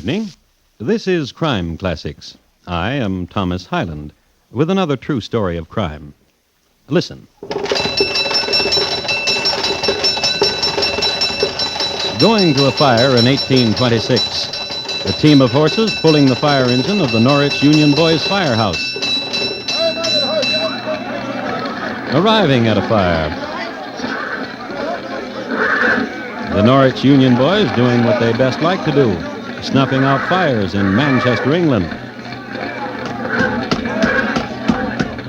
evening. This is Crime Classics. I am Thomas Hyland, with another true story of crime. Listen. Going to a fire in 1826. A team of horses pulling the fire engine of the Norwich Union Boys' firehouse. Arriving at a fire. The Norwich Union Boys doing what they best like to do, snuffing out fires in Manchester, England.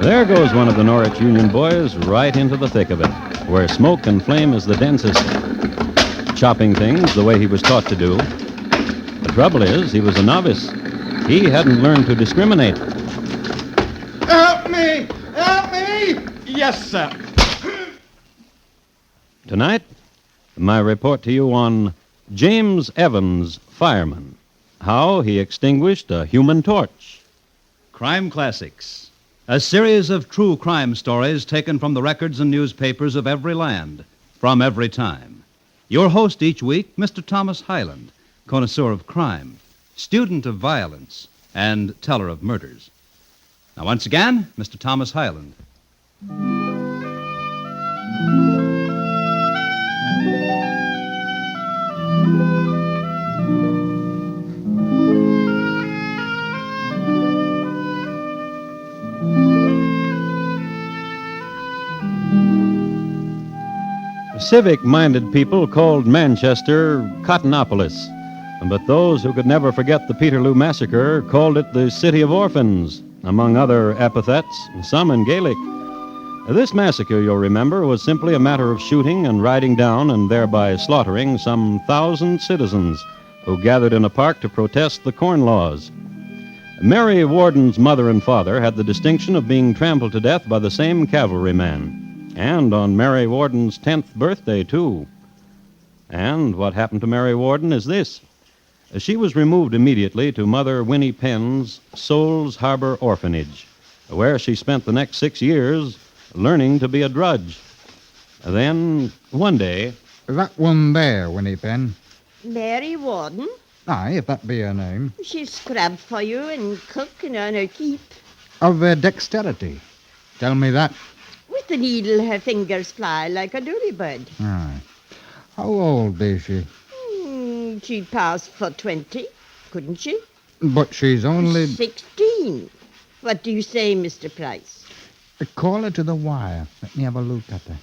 There goes one of the Norwich Union Boys right into the thick of it, where smoke and flame is the densest, chopping things the way he was taught to do. The trouble is, he was a novice. He hadn't learned to discriminate. Help me! Help me! Yes, sir. Tonight, my report to you on James Evans, Fireman, how he extinguished a human torch. Crime Classics, a series of true crime stories taken from the records and newspapers of every land, from every time. Your host each week, Mr. Thomas Hyland, connoisseur of crime, student of violence, and teller of murders. Now, once again, Mr. Thomas Hyland. Civic-minded people called Manchester Cottonopolis, but those who could never forget the Peterloo Massacre called it the City of Orphans, among other epithets, some in Gaelic. This massacre, you'll remember, was simply a matter of shooting and riding down and thereby slaughtering some 1,000 citizens who gathered in a park to protest the Corn Laws. Mary Warden's mother and father had the distinction of being trampled to death by the same cavalryman. And on Mary Warden's 10th birthday, too. And what happened to Mary Warden is this. She was removed immediately to Mother Winnie Penn's Souls Harbor Orphanage, where she spent the next 6 years learning to be a drudge. Then, one day... That one there, Winnie Penn. Mary Warden? Aye, if that be her name. She'll scrub for you and cook and earn her keep. Of dexterity. Tell me that. With the needle, her fingers fly like a dooley-bird. Aye. How old is she? She'd pass for 20, couldn't she? But she's only... 16. What do you say, Mr. Price? Call her to the wire. Let me have a look at her.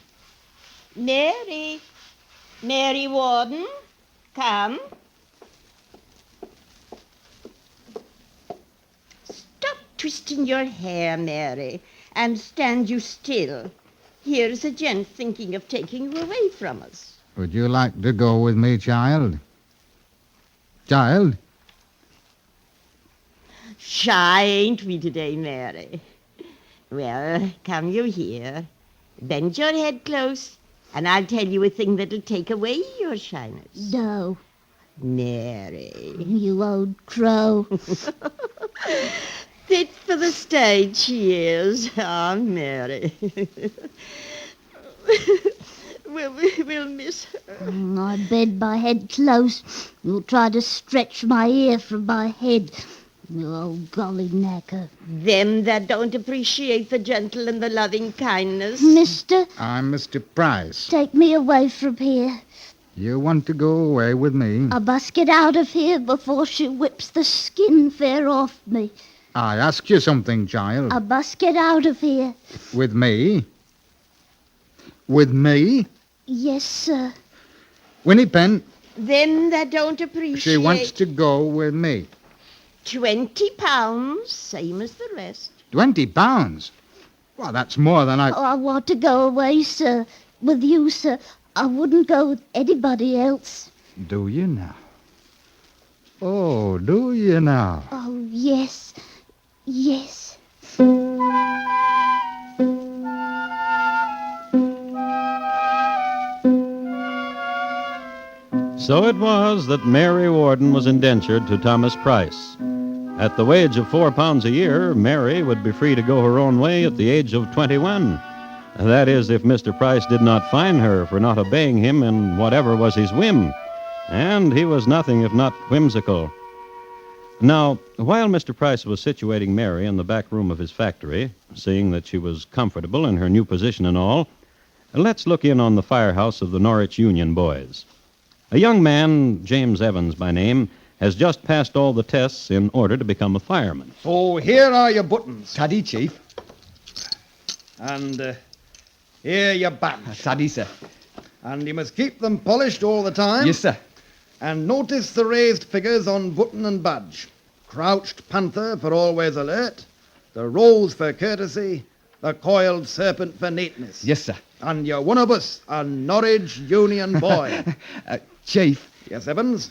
Mary. Mary Warden, come. Stop twisting your hair, Mary. And stand you still. Here's a gent thinking of taking you away from us. Would you like to go with me, child? Child? Shy, ain't we today, Mary? Well, come you here. Bend your head close, and I'll tell you a thing that'll take away your shyness. No. Mary. You old crow. Fit for the stage he is. Ah, Mary. We'll miss her. I bend my head close. You'll try to stretch my ear from my head. You old golly knacker. Them that don't appreciate the gentle and the loving kindness. Mister? I'm Mr. Price. Take me away from here. You want to go away with me? I must get out of here before she whips the skin fair off me. I ask you something, child. I must get out of here. With me? With me? Yes, sir. Winnie Penn. Them that don't appreciate... She wants to go with me. £20, same as the rest. £20? Well, that's more than I... Oh, I want to go away, sir. With you, sir. I wouldn't go with anybody else. Do you now? Oh, do you now? Oh, yes. Yes. So it was that Mary Warden was indentured to Thomas Price. At the wage of £4 a year, Mary would be free to go her own way at the age of 21. That is, if Mr. Price did not fine her for not obeying him in whatever was his whim. And he was nothing if not whimsical. Now, while Mr. Price was situating Mary in the back room of his factory, seeing that she was comfortable in her new position and all, let's look in on the firehouse of the Norwich Union boys. A young man, James Evans by name, has just passed all the tests in order to become a fireman. So here are your buttons. Taddy, Chief. And here your badge. Taddy, sir. And you must keep them polished all the time. Yes, sir. And notice the raised figures on button and badge. Crouched panther for always alert, the rose for courtesy, the coiled serpent for neatness. Yes, sir. And you're one of us, a Norwich Union boy. Chief, Yes, Evans?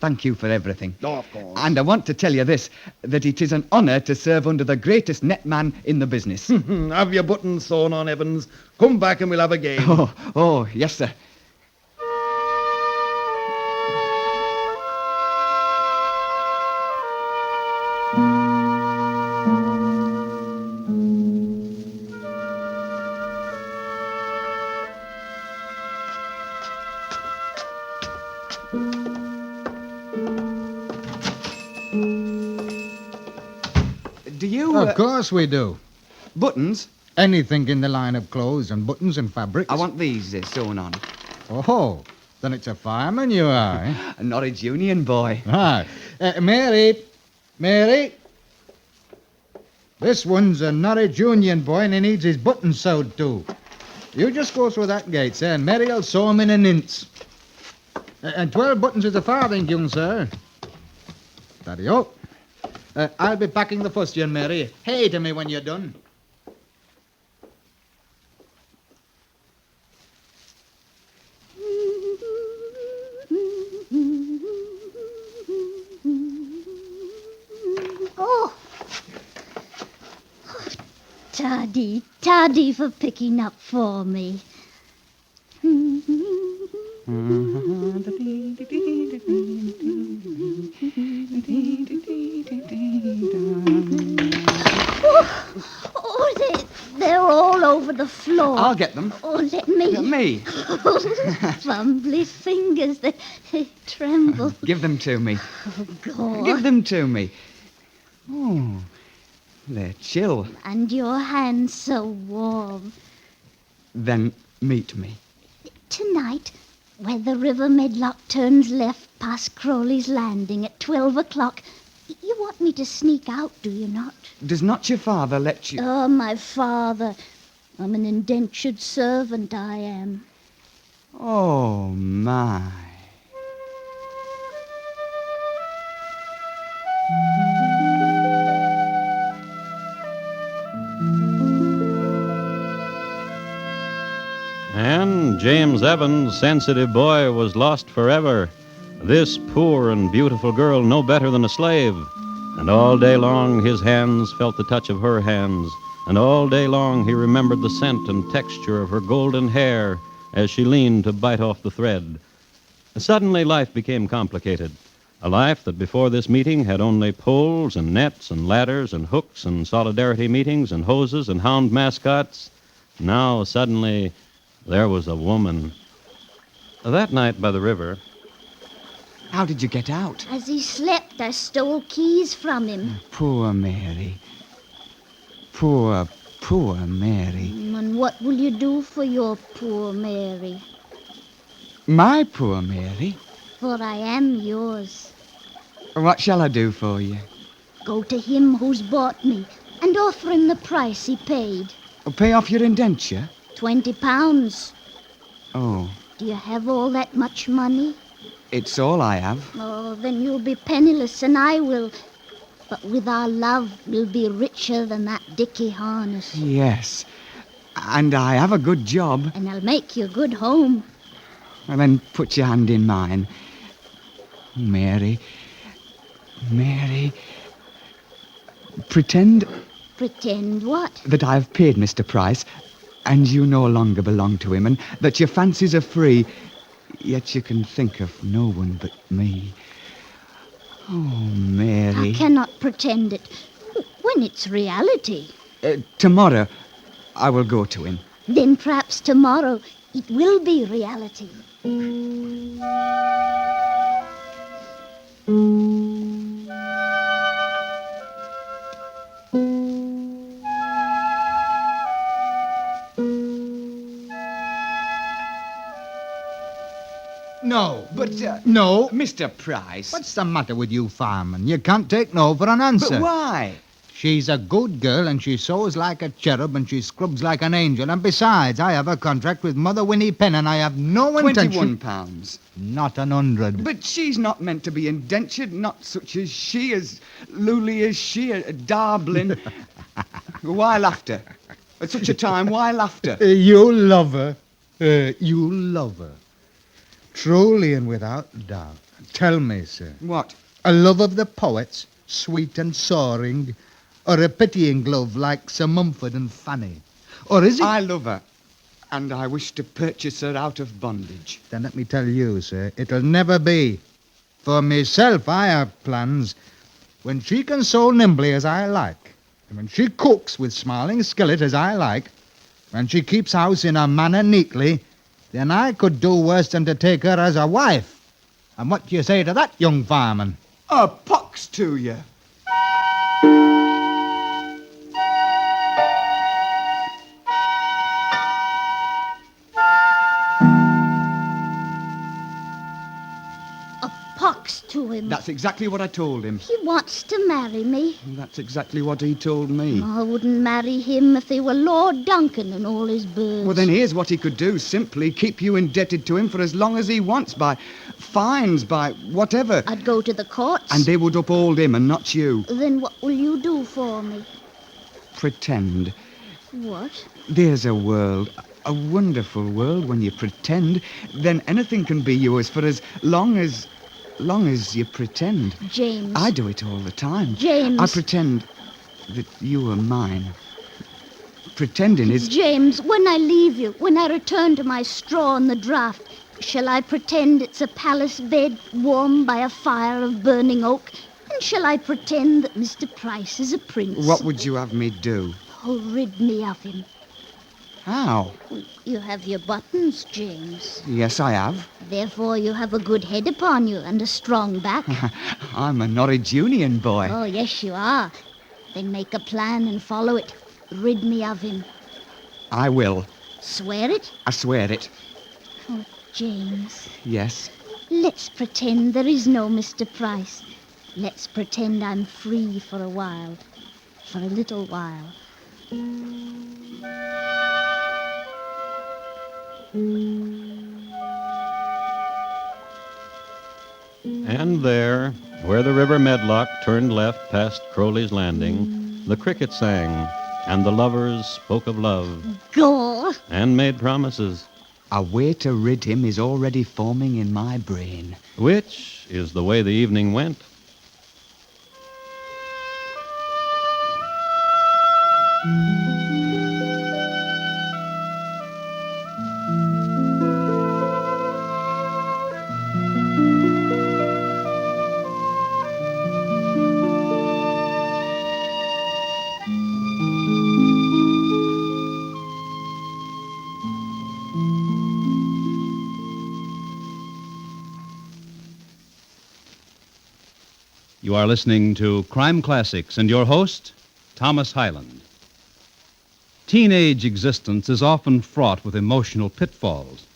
thank you for everything. Oh, of course. And I want to tell you this, that it is an honour to serve under the greatest net man in the business. Have your buttons sewn on, Evans. Come back and we'll have a game. Oh, yes, sir. Do you... Of course we do. Buttons? Anything in the line of clothes and buttons and fabrics. I want these sewn on. Oh, then it's a fireman you are, eh? A Norwich Union boy. Ah. Mary. This one's a Norwich Union boy and he needs his buttons sewed too. You just go through that gate, sir, and Mary'll sew 'em in an inch. And 12 buttons is a farthing, young sir. Daddy-o. I'll be packing the fustian, Mary. Hey to me when you're done. Oh, Taddy for picking up for me. They're all over the floor. I'll get them. Oh, let me. Me. Fumbly fingers, they tremble. Give them to me. Oh, God. Give them to me. Oh, they're chill. And your hands so warm. Then meet me. Tonight, where the River Medlock turns left past Crowley's Landing at 12 o'clock, you want me to sneak out, do you not? Does not your father let you... Oh, my father. I'm an indentured servant, I am. Oh, my. And James Evans, sensitive boy, was lost forever. This poor and beautiful girl no better than a slave. And all day long his hands felt the touch of her hands, and all day long he remembered the scent and texture of her golden hair as she leaned to bite off the thread. Suddenly life became complicated. A life that before this meeting had only poles and nets and ladders and hooks and solidarity meetings and hoses and hound mascots. Now suddenly there was a woman. That night by the river... How did you get out? As he slept, I stole keys from him. Poor Mary. Poor Mary. And what will you do for your poor Mary? My poor Mary? For I am yours. What shall I do for you? Go to him who's bought me and offer him the price he paid. Pay off your indenture? £20. Oh, Do you have all that much money? it's all I have. Oh, then you'll be penniless and I will. But with our love, we'll be richer than that dicky harness. Yes. And I have a good job. And I'll make you a good home. Well, then put your hand in mine. Mary. Pretend Pretend what? that I have paid Mr. Price, and you no longer belong to him, and that your fancies are free, yet you can think of no one but me. Oh, Mary. I cannot pretend it when it's reality. Tomorrow, I will go to him. Then perhaps tomorrow it will be reality. No. Mr. Price. What's the matter with you, Fireman? You can't take no for an answer. But why? She's a good girl, and she sews like a cherub, and she scrubs like an angel. And besides, I have a contract with Mother Winnie Penn, and I have no intention... £21. Not 100. But she's not meant to be indentured, not such as she, as lowly as she, a darling. Why laughter? At such a time, why laughter? You love her. You love her. Truly and without doubt. Tell me, sir. What? A love of the poets, sweet and soaring, or a pitying love like Sir Mumford and Fanny? Or is it... I love her, and I wish to purchase her out of bondage. Then let me tell you, sir, it'll never be. For myself, I have plans. When she can sew nimbly as I like, and when she cooks with smiling skillet as I like, when she keeps house in her manner neatly, then I could do worse than to take her as a wife. And what do you say to that, young fireman? A pox to you. Pox to him. That's exactly what I told him. He wants to marry me. That's exactly what he told me. I wouldn't marry him if they were Lord Duncan and all his birds. Well, then here's what he could do. Simply keep you indebted to him for as long as he wants, by fines, by whatever. I'd go to the courts. And they would uphold him and not you. Then what will you do for me? Pretend. What? There's a world, a wonderful world when you pretend. Then anything can be yours for as long as you pretend. James. I do it all the time. James. I pretend that you are mine. Pretending is... James, when I leave you, when I return to my straw in the draught, shall I pretend it's a palace bed warmed by a fire of burning oak? And shall I pretend that Mr. Price is a prince? What would you have me do? Oh, rid me of him. How? You have your buttons, James. Yes, I have. Therefore, you have a good head upon you and a strong back. I'm a Norwich Union boy. Oh, yes, you are. Then make a plan and follow it. Rid me of him. I will. Swear it? I swear it. Oh, James. Yes. Let's pretend there is no Mr. Price. Let's pretend I'm free for a while. For a little while. And there, where the river Medlock turned left past Crowley's Landing, the cricket sang, and the lovers spoke of love Go! and made promises, A way to rid him is already forming in my brain. which is the way the evening went. You are listening to Crime Classics and your host, Thomas Hyland. Teenage existence is often fraught with emotional pitfalls.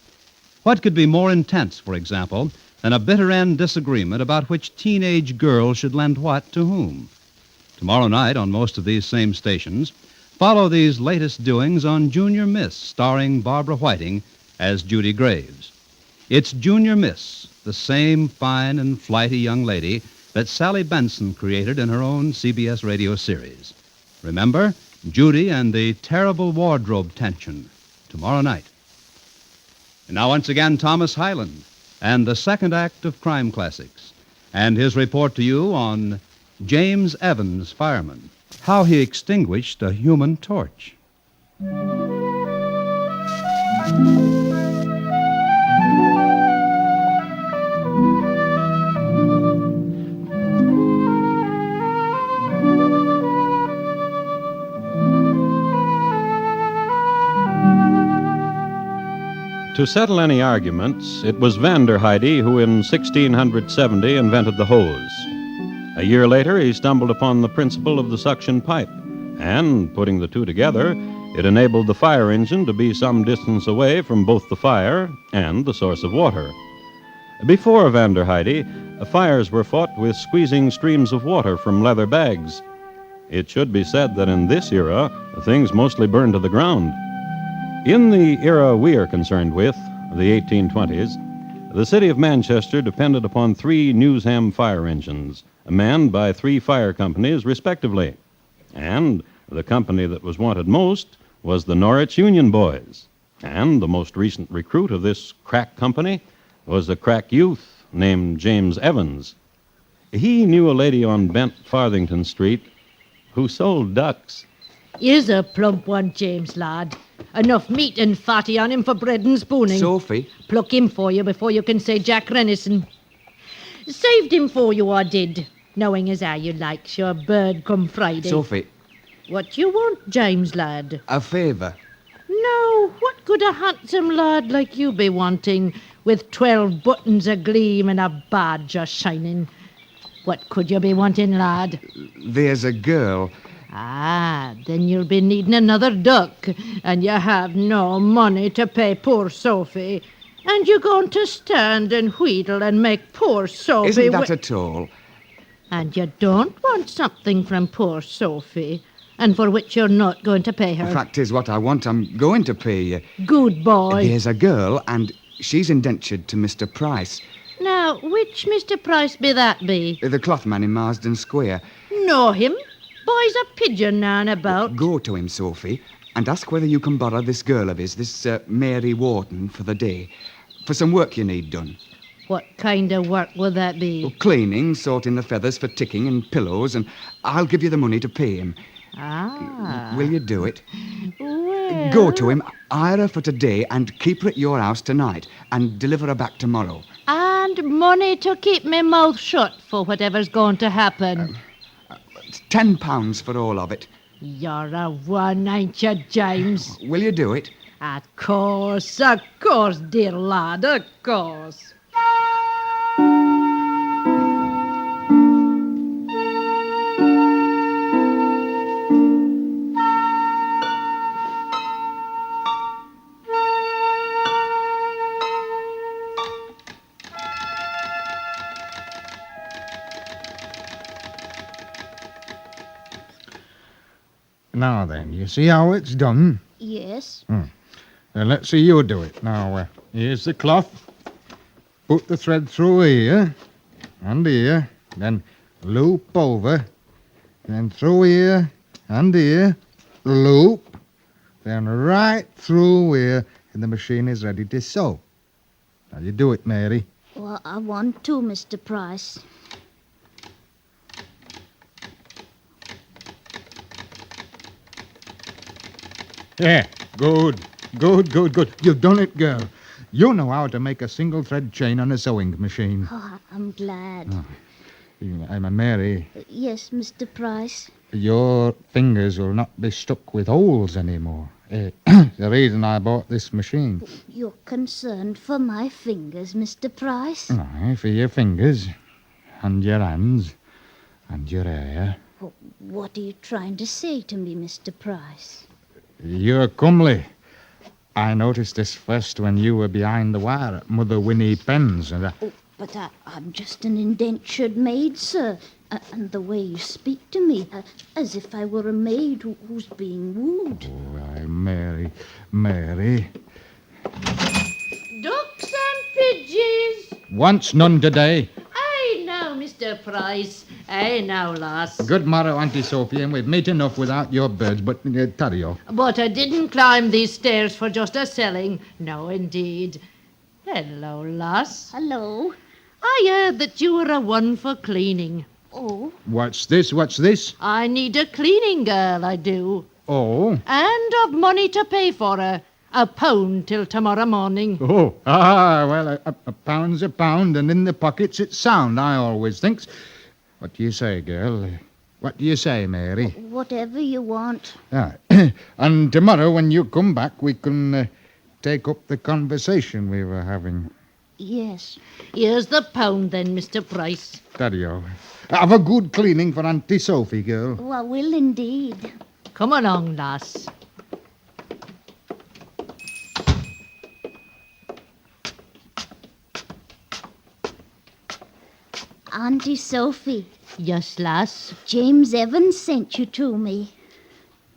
What could be more intense, for example, than a bitter-end disagreement about which teenage girl should lend what to whom? Tomorrow night, on most of these same stations, follow these latest doings on Junior Miss, starring Barbara Whiting as Judy Graves. It's Junior Miss, the same fine and flighty young lady that Sally Benson created in her own CBS radio series. Remember, Judy and the terrible wardrobe tension, tomorrow night. And now once again, Thomas Hyland and the second act of Crime Classics, and his report to you on James Evans, Fireman, how he extinguished a human torch. To settle any arguments, it was Vanderheide who in 1670 invented the hose. A year later, he stumbled upon the principle of the suction pipe, and, putting the two together, it enabled the fire engine to be some distance away from both the fire and the source of water. Before Vanderheide, fires were fought with squeezing streams of water from leather bags. It should be said that in this era, things mostly burned to the ground. In the era we are concerned with, the 1820s, the city of Manchester depended upon 3 Newsham fire engines, manned by 3 fire companies, respectively. And the company that was wanted most was the Norwich Union Boys. And the most recent recruit of this crack company was a crack youth named James Evans. He knew a lady on Bent Farthington Street who sold ducks. Here's a plump one, James, lad. Enough meat and fatty on him for bread and spooning. Sophie? Pluck him for you before you can say Jack Renison. Saved him for you, I did, knowing as how you likes your bird come Friday. Sophie, What you want, James, lad? a favour. No, what could a handsome lad like you be wanting, with 12 buttons a-gleam and a badge a-shining? What could you be wanting, lad? There's a girl. Ah, then you'll be needing another duck, and you have no money to pay poor Sophie. And you're going to stand and wheedle and make poor Sophie... Isn't that at all? And you don't want something from poor Sophie, and for which you're not going to pay her. The fact is, what I want, I'm going to pay you. Good boy. There's a girl, and she's indentured to Mr. Price, Now, which Mr. Price be that be? the cloth man in Marsden Square. Know him? Boy's a pigeon now and about. Go to him, Sophie, and ask whether you can borrow this girl of his, this Mary Wharton, for the day, for some work you need done. What kind of work would that be? Cleaning, sorting the feathers for ticking and pillows, and I'll give you the money to pay him. Ah. Will you do it? Well... Go to him, hire her for today, and keep her at your house tonight, and deliver her back tomorrow. And money to keep me mouth shut for whatever's going to happen. It's £10 for all of it. You're a one, ain't you, James? Will you do it? Of course, dear lad, of course. Now then, you see how it's done? Yes. Then let's see you do it. Now, here's the cloth. Put the thread through here and here. Then loop over. Then through here and here. Loop. Then right through here. And the machine is ready to sew. Now you do it, Mary. Well, I want to, Mr. Price. Yeah, good. You've done it, girl. You know how to make a single thread chain on a sewing machine. Oh, I'm glad. I'm a Mary. Yes, Mr. Price. Your fingers will not be stuck with holes anymore. The reason I bought this machine. You're concerned for my fingers, Mr. Price? Aye, for your fingers, and your hands, and your hair. What are you trying to say to me, Mr. Price? You're comely. I noticed this first when you were behind the wire at Mother Winnie Penn's. And But I'm just an indentured maid, sir. And the way you speak to me, as if I were a maid who's being wooed. Oh, Mary. Ducks and pigeons. Once none today. Aye, now, Mr. Price. Aye, now, lass. Good morrow, Auntie Sophie, and we've meat enough without your birds, but Tario. But I didn't climb these stairs for just a selling. No, indeed. Hello, lass. Hello. I heard that you were a one for cleaning. Oh, What's this? I need a cleaning girl, I do. Oh. And I've money to pay for her. £1 till tomorrow morning. Oh, well, a pound's a pound, and in the pockets it's sound, I always thinks. What do you say, girl? What do you say, Mary? whatever you want. And tomorrow, when you come back, we can take up the conversation we were having. Yes. Here's the £1 then, Mr. Price. Tario. Have a good cleaning for Auntie Sophie, girl. Oh, I will indeed. Come along, lass. Auntie Sophie, Yes, lass. James Evans sent you to me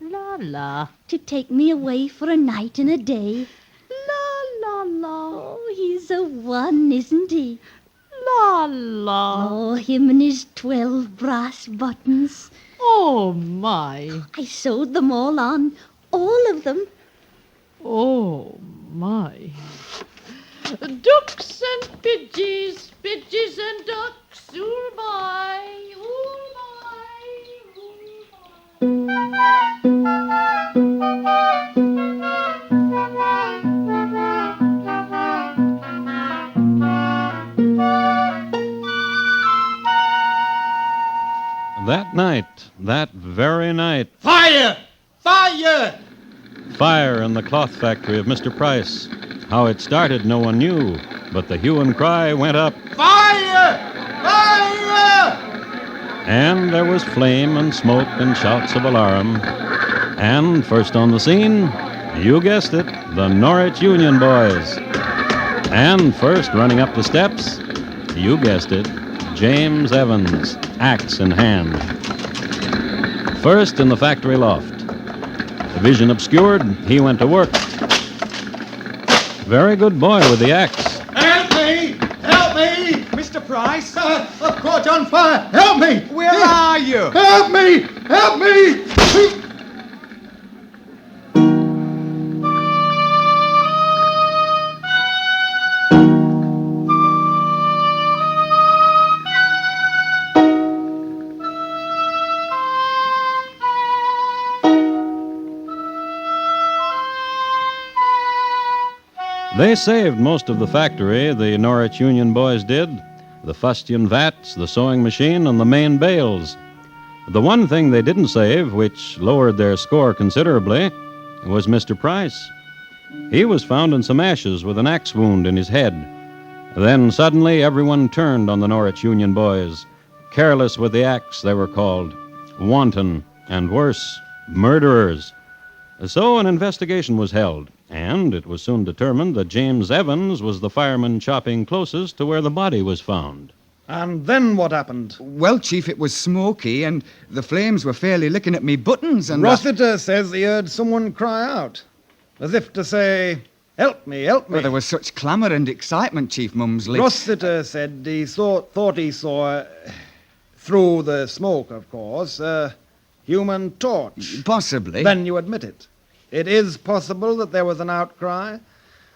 La la. to take me away for a night and a day. La la la. Oh, he's a one, isn't he? La la. Oh, him and his 12 brass buttons. Oh, my. I sewed them all of them. Oh, my. Ducks and pidgeys, pidgeys and ducks, ool-my, ool-my, That night, that very night, Fire! Fire! fire in the cloth factory of Mr. Price. How it started, no one knew, but the hue and cry went up, Fire! Fire! and there was flame and smoke and shouts of alarm. And first on the scene, you guessed it, the Norwich Union Boys. And first running up the steps, you guessed it, James Evans, axe in hand. First in the factory loft. The vision obscured, he went to work. Very good boy with the axe. Help me! Help me! Mr. Price, I've caught on fire! Help me! where are you? Help me! Help me! They saved most of the factory, the Norwich Union Boys did. The fustian vats, the sewing machine, and the main bales. The one thing they didn't save, which lowered their score considerably, was Mr. Price. He was found in some ashes with an axe wound in his head. Then suddenly everyone turned on the Norwich Union Boys. Careless with the axe, they were called. Wanton, and worse, murderers. So an investigation was held, and it was soon determined that James Evans was the fireman chopping closest to where the body was found. And then what happened? Well, Chief, it was smoky, and the flames were fairly licking at me buttons, and... Rossiter says he heard someone cry out, as if to say, help me, help me. Well, there was such clamour and excitement, Chief Mumsley. Rossiter said he thought he saw, through the smoke, of course, a human torch. Possibly. Then you admit it. It is possible that there was an outcry,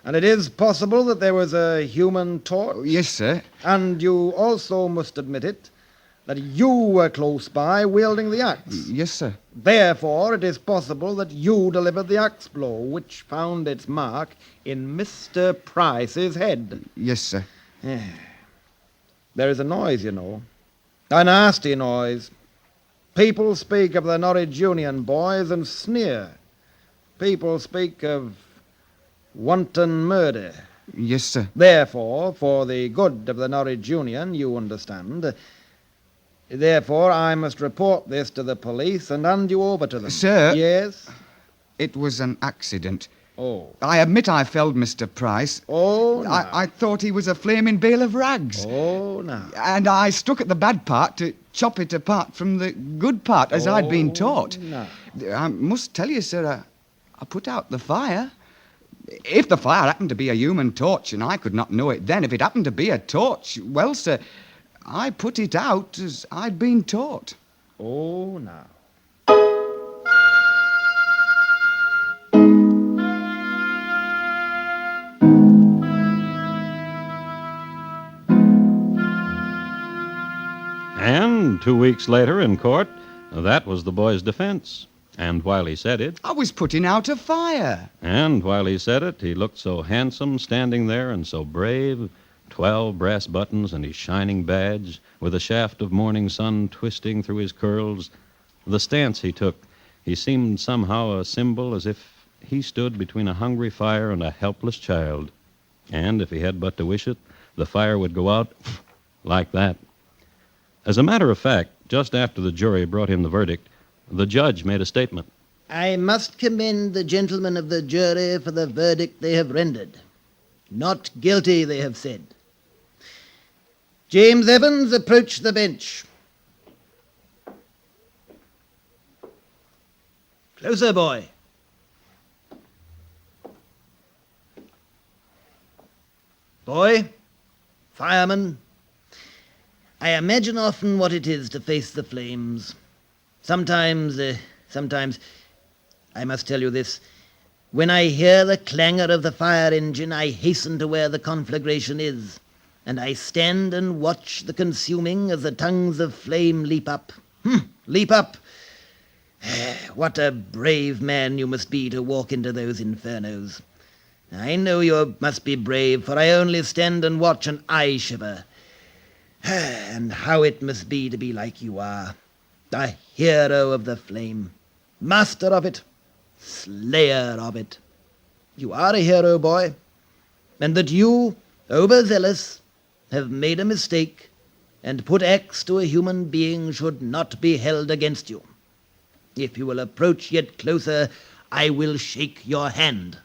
and it is possible that there was a human torch. Yes, sir. And you also must admit it, that you were close by wielding the axe. Yes, sir. Therefore, it is possible that you delivered the axe blow, which found its mark in Mr. Price's head. Yes, sir. There is a noise, you know. A nasty noise. People speak of the Norwich Union Boys and sneer. People speak of wanton murder. Yes, sir. Therefore, for the good of the Norwich Union, you understand, therefore I must report this to the police and hand you over to them. Sir? Yes? It was an accident. Oh. I admit I felled Mr. Price. Oh, no. I thought he was a flaming bale of rags. Oh, no. And I struck at the bad part to chop it apart from the good part, as I'd been taught. No. I must tell you, sir, I put out the fire. If the fire happened to be a human torch, and I could not know it then, if it happened to be a torch, well, sir, I put it out as I'd been taught. Oh, no. And 2 weeks later in court, that was the boy's defense. And while he said it, I was putting out a fire. and while he said it, he looked so handsome standing there and so brave, 12 brass buttons and his shining badge, with a shaft of morning sun twisting through his curls. The stance he took, he seemed somehow a symbol, as if he stood between a hungry fire and a helpless child. And if he had but to wish it, the fire would go out like that. As a matter of fact, just after the jury brought in the verdict, the judge made a statement. I must commend the gentlemen of the jury for the verdict they have rendered. Not guilty, they have said. James Evans, approach the bench. Closer, boy. Boy, fireman, I imagine often what it is to face the flames. Sometimes, I must tell you this, when I hear the clangor of the fire engine, I hasten to where the conflagration is, and I stand and watch the consuming as the tongues of flame leap up. Leap up! What a brave man you must be to walk into those infernos. I know you must be brave, for I only stand and watch and I shiver. And how it must be to be like you are, a hero of the flame, master of it, slayer of it. You are a hero, boy, and that you, overzealous, have made a mistake and put axe to a human being should not be held against you. If you will approach yet closer, I will shake your hand.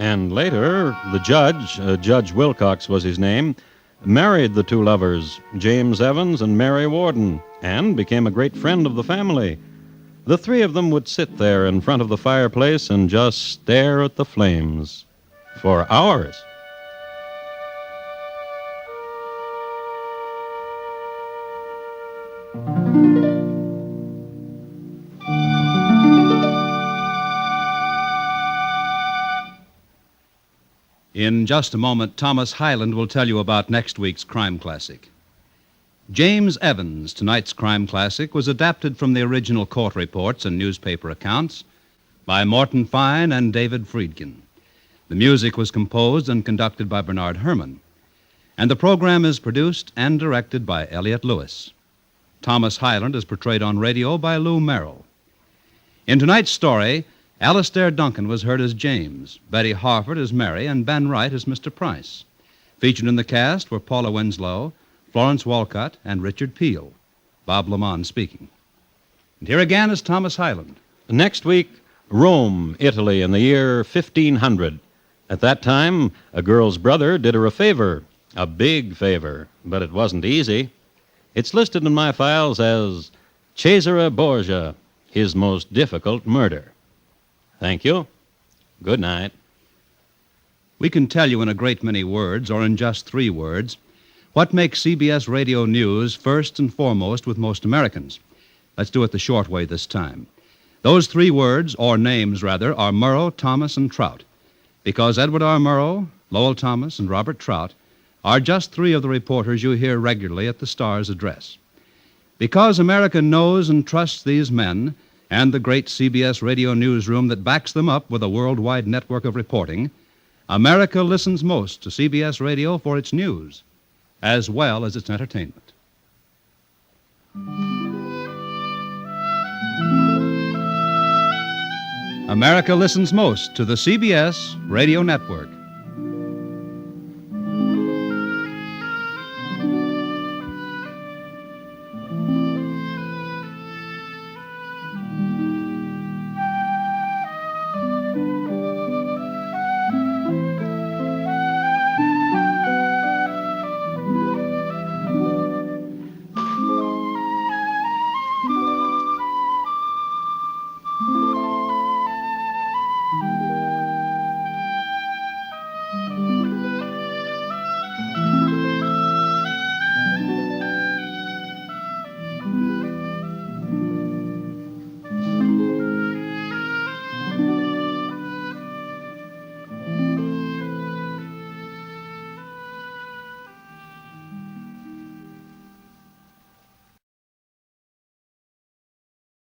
And later, the judge, Judge Wilcox was his name, married the two lovers, James Evans and Mary Warden, and became a great friend of the family. The three of them would sit there in front of the fireplace and just stare at the flames for hours. In just a moment, Thomas Hyland will tell you about next week's crime classic. James Evans, tonight's crime classic, was adapted from the original court reports and newspaper accounts by Morton Fine and David Friedkin. The music was composed and conducted by Bernard Herrmann. And the program is produced and directed by Elliott Lewis. Thomas Hyland is portrayed on radio by Lou Merrill. In tonight's story, Alistair Duncan was heard as James, Betty Harford as Mary, and Ben Wright as Mr. Price. Featured in the cast were Paula Winslow, Florence Walcott, and Richard Peel. Bob Lamont speaking. And here again is Thomas Hyland. Next week, Rome, Italy, in the year 1500. At that time, a girl's brother did her a favor, a big favor, but it wasn't easy. It's listed in my files as Cesare Borgia, his most difficult murder. Thank you. Good night. We can tell you in a great many words, or in just 3 words, what makes CBS Radio News first and foremost with most Americans. Let's do it the short way this time. Those 3 words, or names rather, are Murrow, Thomas, and Trout. Because Edward R. Murrow, Lowell Thomas, and Robert Trout are just 3 of the reporters you hear regularly at the Star's address. Because America knows and trusts these men, and the great CBS Radio newsroom that backs them up with a worldwide network of reporting, America listens most to CBS Radio for its news, as well as its entertainment. America listens most to the CBS Radio Network.